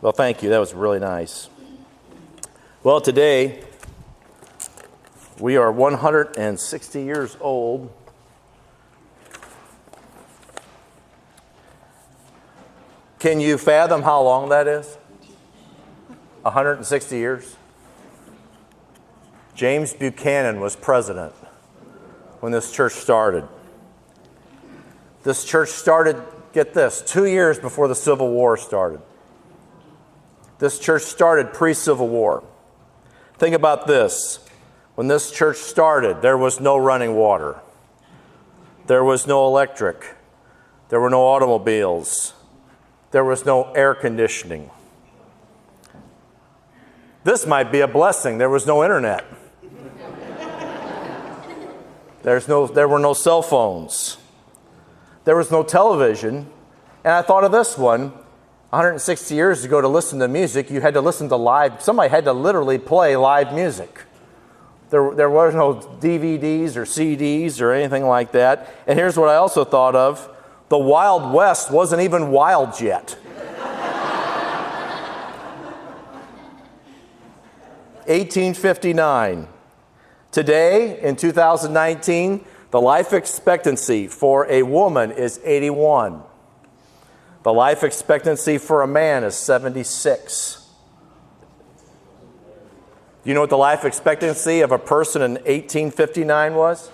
Well, thank you. That was really nice. Well, today we are 160 years old. Can you fathom how long that is? 160 years? James Buchanan was president when this church started. This church started, get this, 2 years before the Civil War started. This church started pre-Civil War. Think about this. When this church started, there was no running water. There was no electric. There were no automobiles. There was no air conditioning. This might be a blessing. There was no internet. There were no cell phones. There was no television. And I thought of this one. 160 years ago, to listen to music, you had to listen to live. Somebody had to literally play live music. There were no DVDs or CDs or anything like that. And here's what I also thought of. The Wild West wasn't even wild yet. 1859. Today, in 2019, the life expectancy for a woman is 81. The life expectancy for a man is 76. Do you know what the life expectancy of a person in 1859 was?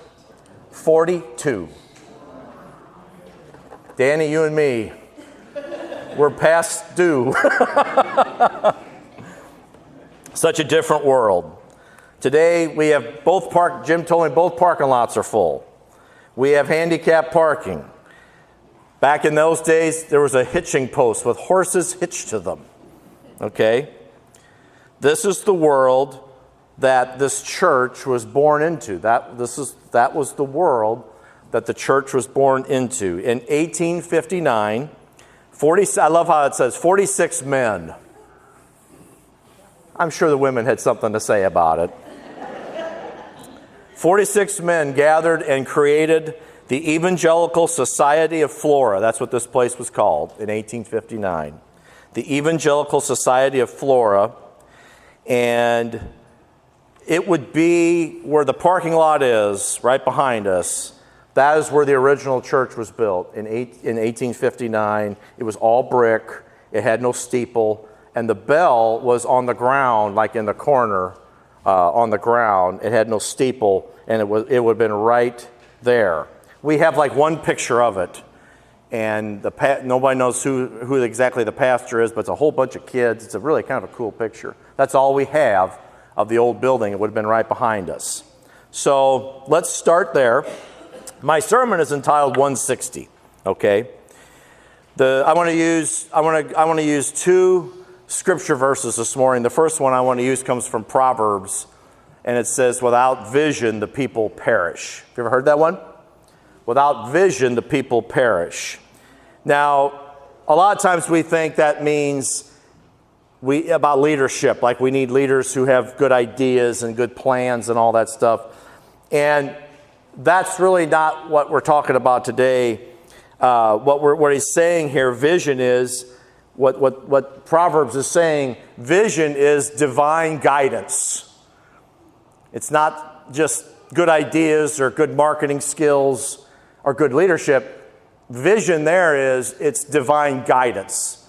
42. Danny, you and me, we're past due. Such a different world. Today, we have Jim told me both parking lots are full. We have handicap parking. Back in those days, there was a hitching post with horses hitched to them. Okay? This is the world that this church was born into. That was the world that the church was born into. In 1859, I love how it says 46 men. I'm sure the women had something to say about it. 46 men gathered and created the Evangelical Society of Flora. That's what this place was called in 1859. The Evangelical Society of Flora. And it would be where the parking lot is, right behind us. That is where the original church was built in 1859. It was all brick. It had no steeple. And the bell was on the ground, like in the corner on the ground. It had no steeple, and it would have been right there. We have like one picture of it, and nobody knows who exactly the pastor is, but it's a whole bunch of kids. It's a really kind of a cool picture. That's all we have of the old building. It would have been right behind us. So let's start there. My sermon is entitled 160. Okay, I want to use two scripture verses this morning. The first one I want to use comes from Proverbs, and it says, "Without vision, the people perish." Have you ever heard that one? Without vision, the people perish. Now, a lot of times we think that means about leadership, like we need leaders who have good ideas and good plans and all that stuff. And that's really not what we're talking about today. What he's saying here, vision is, what Proverbs is saying, vision is divine guidance. It's not just good ideas or good marketing skills or good leadership. Vision there is, it's divine guidance.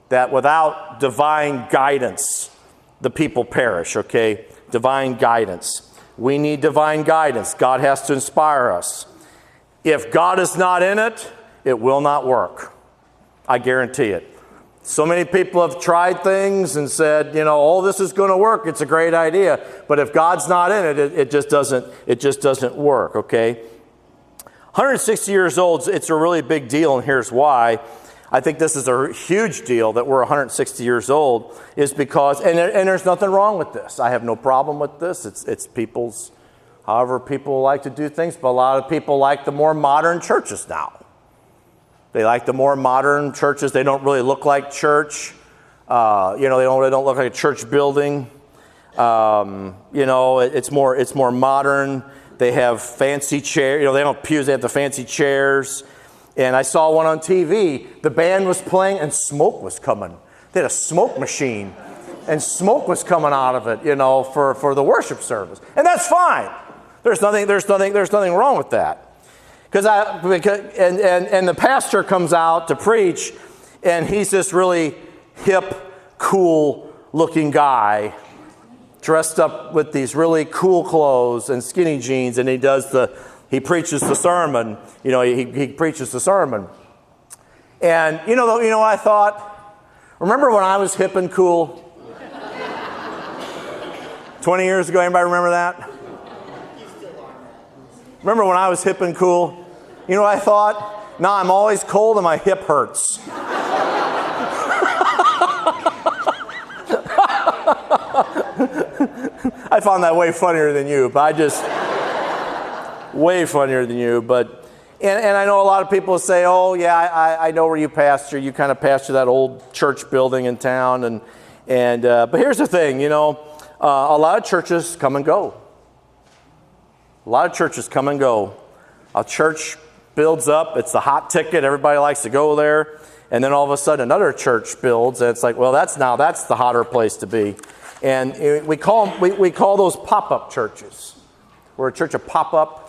That without divine guidance, the people perish, okay? Divine guidance. We need divine guidance. God has to inspire us. If God is not in it, it will not work. I guarantee it. So many people have tried things and said, this is going to work. It's a great idea. But if God's not in it, it just doesn't work, okay? 160 years old, it's a really big deal, and here's why. I think this is a huge deal that we're 160 years old, is because, and there's nothing wrong with this. I have no problem with this. It's however people like to do things, but a lot of people like the more modern churches now. They like the more modern churches. They don't really look like church. They don't look like a church building. It's more modern. They have fancy chairs. They don't have pews. They have the fancy chairs. And I saw one on TV. The band was playing and smoke was coming They had a smoke machine, and smoke was coming out of it, for the worship service. And that's fine. There's nothing wrong with that. Because the pastor comes out to preach, and he's this really hip, cool looking guy dressed up with these really cool clothes and skinny jeans, and he preaches the sermon. He preaches the sermon. And you know what I thought? Remember when I was hip and cool? 20 years ago, anybody remember that? Remember when I was hip and cool? You know what I thought? Now I'm always cold and my hip hurts. I found that way funnier than you, way funnier than you. And I know a lot of people say, oh yeah, I know where you pastor. You kind of pastor that old church building in town. But here's the thing, a lot of churches come and go. A lot of churches come and go. A church builds up. It's the hot ticket. Everybody likes to go there. And then all of a sudden another church builds. And it's like, well, that's the hotter place to be. And we call those pop-up churches. We're a church of pop-up.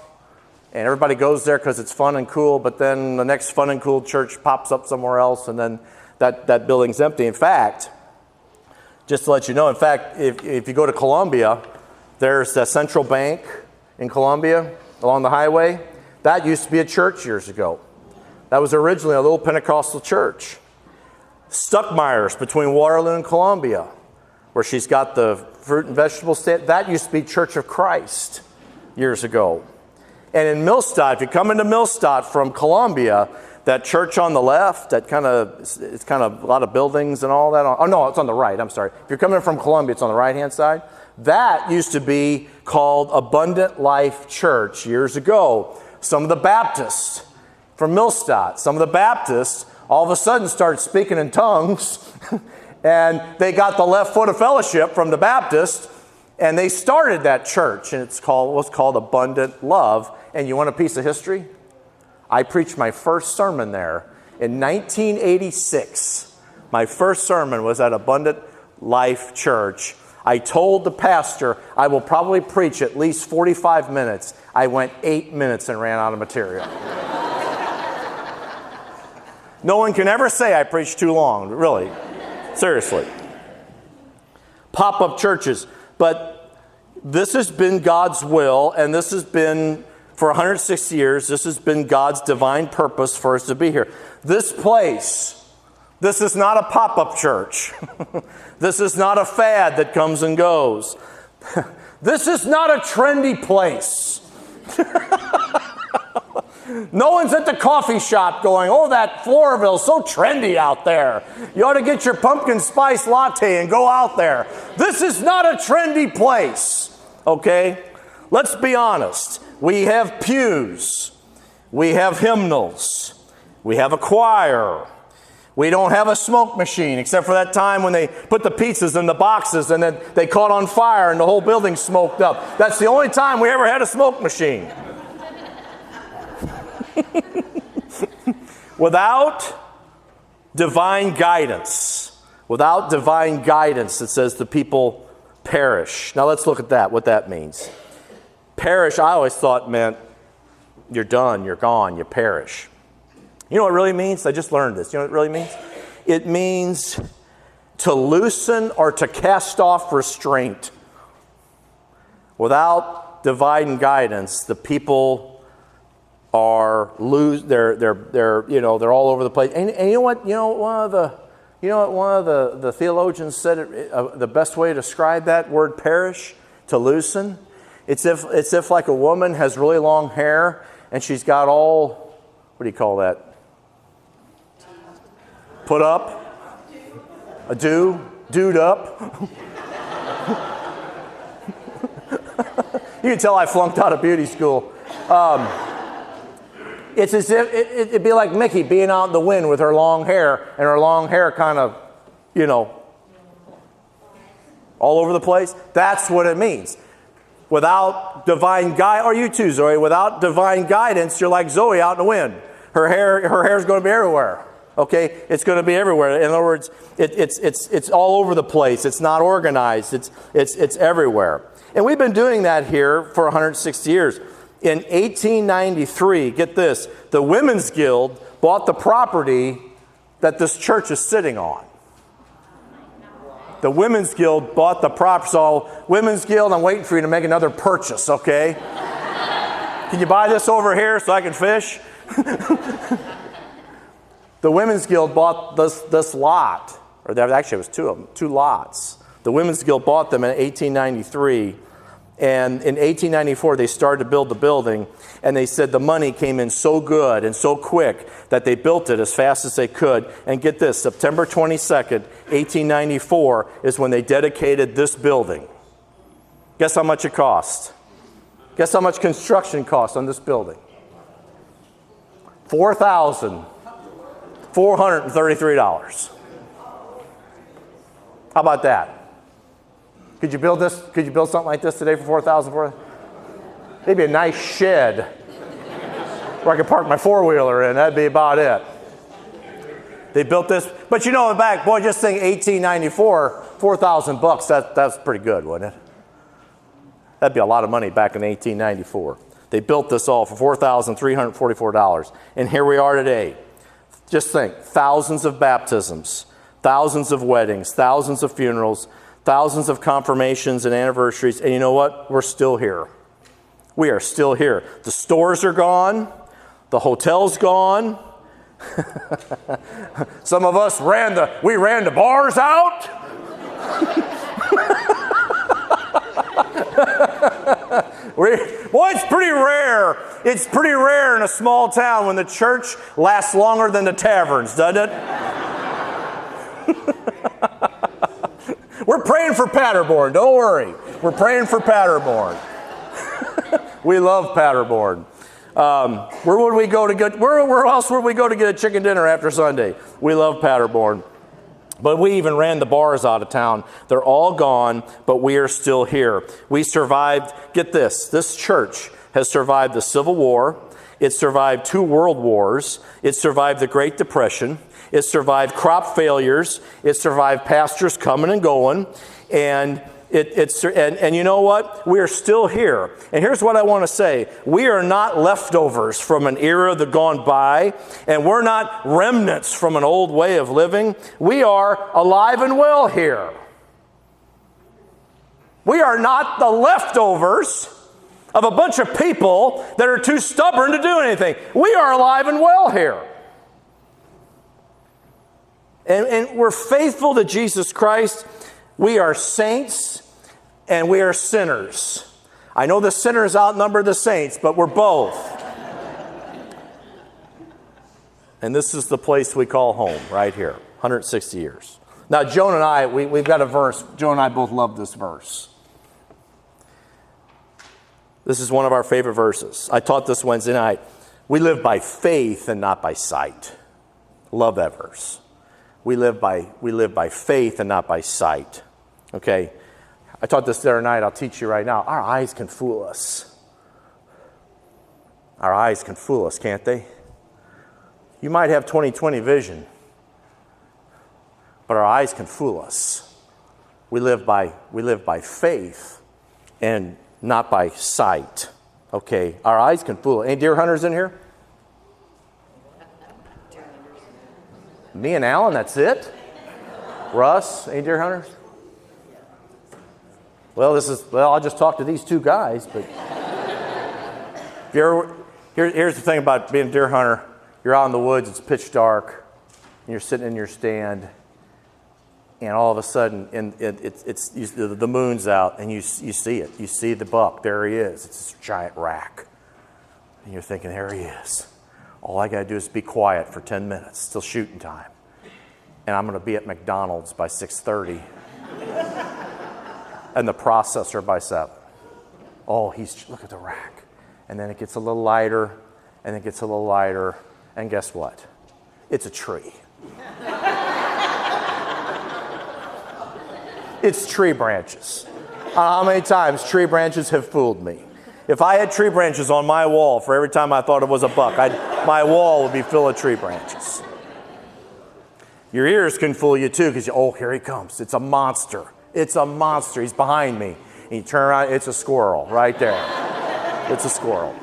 And everybody goes there because it's fun and cool. But then the next fun and cool church pops up somewhere else. And then that building's empty. In fact, just to let you know, if you go to Columbia, there's the Central Bank in Columbia along the highway. That used to be a church years ago. That was originally a little Pentecostal church. Stuckmeyer's between Waterloo and Columbia, where she's got the fruit and vegetable stand, that used to be Church of Christ years ago. And in Millstadt, if you come into Millstadt from Columbia, that church on the left, it's kind of a lot of buildings and all that. Oh no, it's on the right. I'm sorry. If you're coming from Columbia, it's on the right-hand side. That used to be called Abundant Life Church years ago. Some of the Baptists from Millstadt, some of the Baptists all of a sudden started speaking in tongues, and they got the left foot of fellowship from the Baptist, and they started that church, and it was called Abundant Love. And you want a piece of history? I preached my first sermon there in 1986. My first sermon was at Abundant Life Church. I told the pastor I will probably preach at least 45 minutes. I went 8 minutes and ran out of material. No one can ever say I preached too long, really. Seriously. Pop-up churches. But this has been God's will, and this has been, for 160 years, this has been God's divine purpose for us to be here. This place, this is not a pop-up church. This is not a fad that comes and goes. This is not a trendy place. No one's at the coffee shop going, oh, that Floraville is so trendy out there. You ought to get your pumpkin spice latte and go out there. This is not a trendy place, okay? Let's be honest. We have pews. We have hymnals. We have a choir. We don't have a smoke machine, except for that time when they put the pizzas in the boxes and then they caught on fire and the whole building smoked up. That's the only time we ever had a smoke machine. Without divine guidance, it says the people perish. Now let's look at what that means. Perish, I always thought meant you're done, you're gone, you perish. You know what it really means? I just learned this. You know what it really means? It means to loosen or to cast off restraint. Without divine guidance, the people are they're all over the place. And you know what? One of the theologians said the best way to describe that word perish, to loosen. It's if like a woman has really long hair and she's got all, what do you call that? Put up? A dude up? You can tell I flunked out of beauty school. It's as if it'd be like Mickey being out in the wind with her long hair, and her long hair kind of, all over the place. That's what it means. Without divine guidance, or you too, Zoe, without divine guidance, you're like Zoe out in the wind. Her hair's going to be everywhere. Okay, it's going to be everywhere. In other words, it's all over the place. It's not organized. It's everywhere. And we've been doing that here for 160 years. In 1893, get this, the Women's Guild bought the property that this church is sitting on. The Women's Guild bought the property. So, Women's Guild, I'm waiting for you to make another purchase, okay? Can you buy this over here so I can fish? The Women's Guild bought this lot, or actually it was two of them, 2 lots. The Women's Guild bought them in 1893, and in 1894 they started to build the building, and they said the money came in so good and so quick that they built it as fast as they could. And get this, September 22nd, 1894 is when they dedicated this building. Guess how much it cost? Guess how much construction cost on this building? $4,433. How about that? Could you build this? Could you build something like this today for $4,400? Maybe a nice shed where I could park my 4-wheeler in. That'd be about it. They built this, but you know, in back, boy, just think 1894, $4,000. That's pretty good, wouldn't it? That'd be a lot of money back in 1894. They built this all for $4,344. And here we are today. Just think, thousands of baptisms, thousands of weddings, thousands of funerals, thousands of confirmations and anniversaries. And you know what? We're still here. We are still here. The stores are gone. The hotel's gone. Some of us ran the bars out. Well, it's pretty rare. It's pretty rare in a small town when the church lasts longer than the taverns, doesn't it? We're praying for Paderborn. Don't worry. We're praying for Paderborn. We love Paderborn. Where else would we go to get a chicken dinner after Sunday? We love Paderborn. But we even ran the bars out of town. They're all gone, but we are still here. We survived, get this church has survived the Civil War. It survived 2 world wars. It survived the Great Depression. It survived crop failures. It survived pastors coming and going. And you know what? We are still here. And here's what I want to say. We are not leftovers from an era that gone by, and we're not remnants from an old way of living. We are alive and well here. We are not the leftovers of a bunch of people that are too stubborn to do anything. We are alive and well here. And we're faithful to Jesus Christ. We are saints and we are sinners. I know the sinners outnumber the saints, but we're both. And this is the place we call home, right here, 160 years. Now, Joan and I, we've got a verse. Joan and I both love this verse. This is one of our favorite verses. I taught this Wednesday night. We live by faith and not by sight. Love that verse. We live by faith and not by sight. Okay? I taught this the other night. I'll teach you right now. Our eyes can fool us. Our eyes can fool us, can't they? You might have 20/20 vision, but our eyes can fool us. We live by faith and not by sight. Okay? Our eyes can fool us. Any deer hunters in here? Me and Alan, that's it? Russ, any deer hunters? Well, I'll just talk to these 2 guys, but here's the thing about being a deer hunter. You're out in the woods, it's pitch dark, and you're sitting in your stand, and all of a sudden, the moon's out, and you see it. You see the buck. There he is. It's this giant rack. And you're thinking, there he is. All I got to do is be quiet for 10 minutes. Still shooting time. And I'm going to be at McDonald's by 6:30. And the processor by 7. Oh, look at the rack. And then it gets a little lighter, and it gets a little lighter, and guess what? It's a tree. It's tree branches. How many times tree branches have fooled me? If I had tree branches on my wall for every time I thought it was a buck, my wall would be full of tree branches. Your ears can fool you too, because oh, here he comes. It's a monster. It's a monster. He's behind me. And you turn around, it's a squirrel right there. It's a squirrel.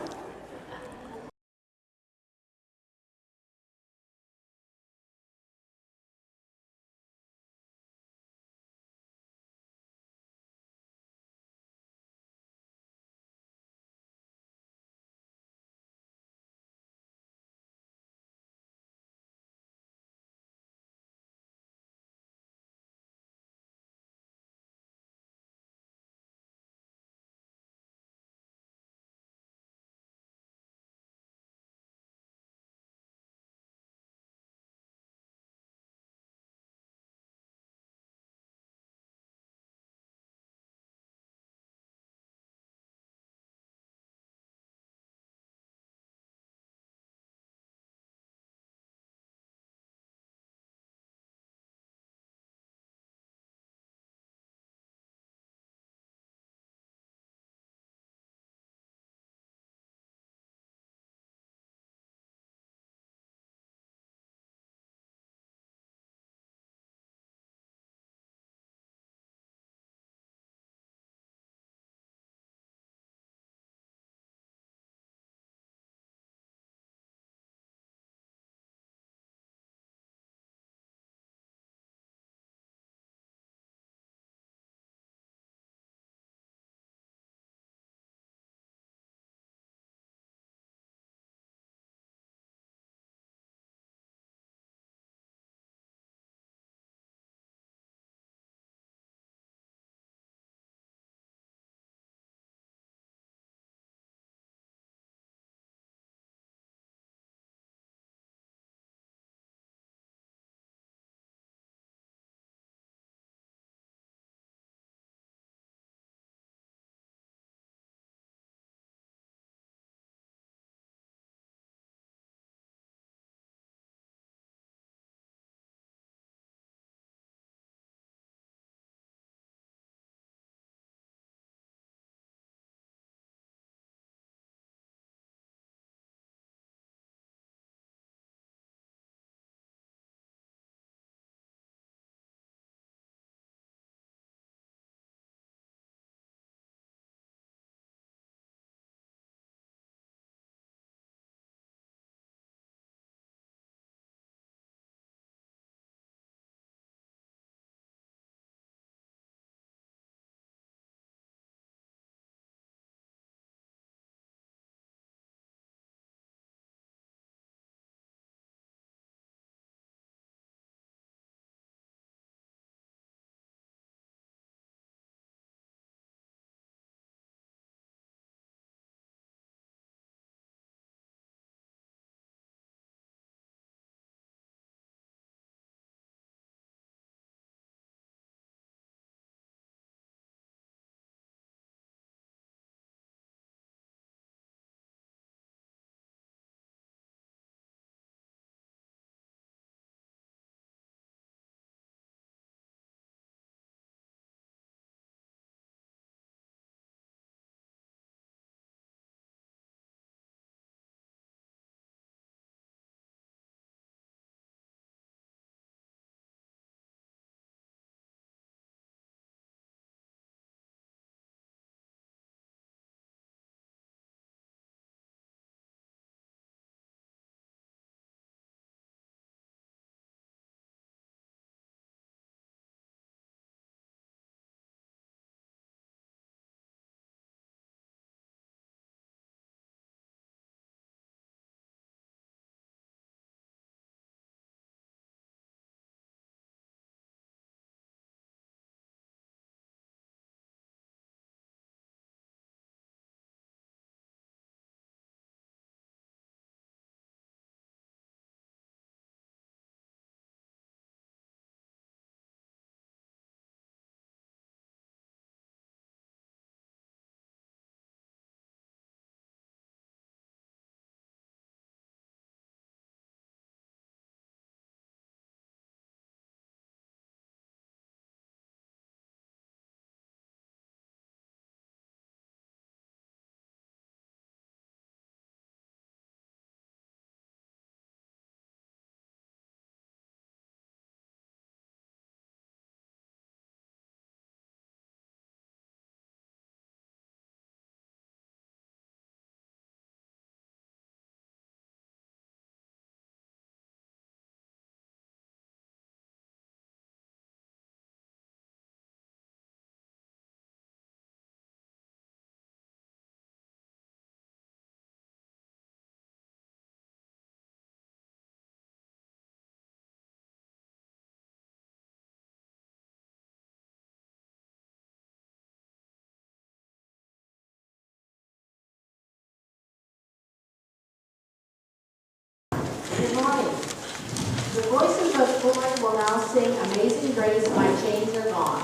now sing Amazing Grace, My Chains Are Gone.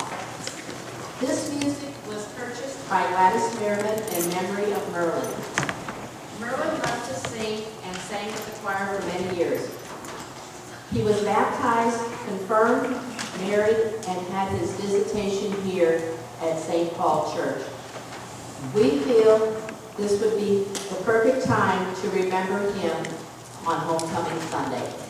This music was purchased by Gladys Merriman in memory of Merlin. Merlin loved to sing and sang with the choir for many years. He was baptized, confirmed, married, and had his visitation here at St. Paul Church. We feel this would be the perfect time to remember him on Homecoming Sunday.